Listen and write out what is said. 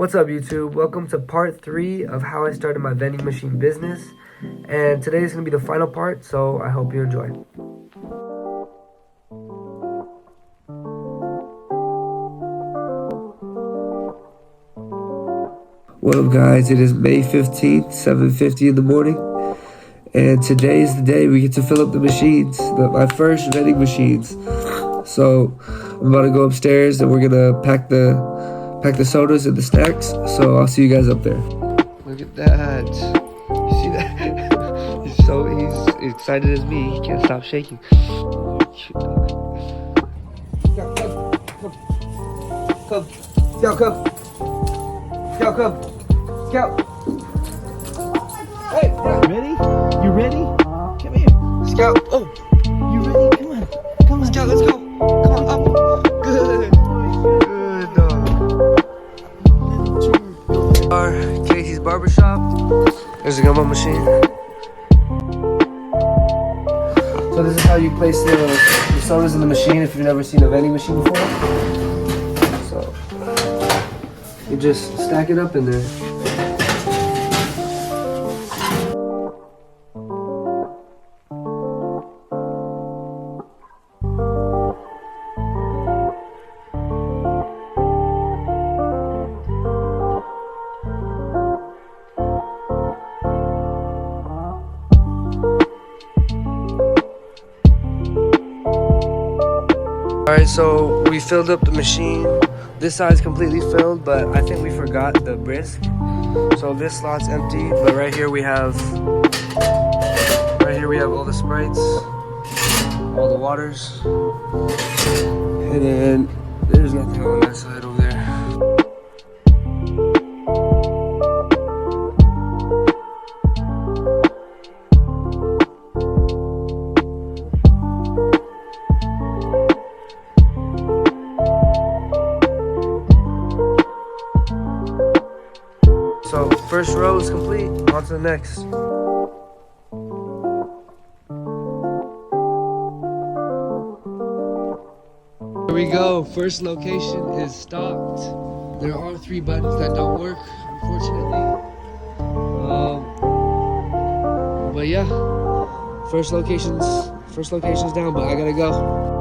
What's up, YouTube? Welcome to part 3 of how I started my vending machine business. And today is going to be the final part, so I hope you enjoy. What up, guys? It is May 15th, 7:50 in the morning. And today is the day we get to fill up the machines, my first vending machines. So I'm about to go upstairs and we're going to pack the sodas and the snacks, so I'll see you guys up there. Look at that. You see that? He's excited as me. He can't stop shaking. Cute dog. Come. Scout, come. Scout, come. Scout. Hey, Ready? You ready? Come here. Scout. Oh, You ready? Come on. Come on. Scout, let's go. Come on, up. Good. Good dog. Our Casey's Barbershop. There's a gumbo machine. So this is how you place the sodas in the machine if you've never seen a vending machine before. So you just stack it up in there. Alright, so we filled up the machine. This side's completely filled, but I think we forgot the brisk. So this slot's empty, but right here we have all the Sprites, all the waters, and then there's nothing on that side over there. So first row is complete, on to the next. Here we go, first location is stocked. There are 3 buttons that don't work, unfortunately. But yeah, first location's down, but I gotta go.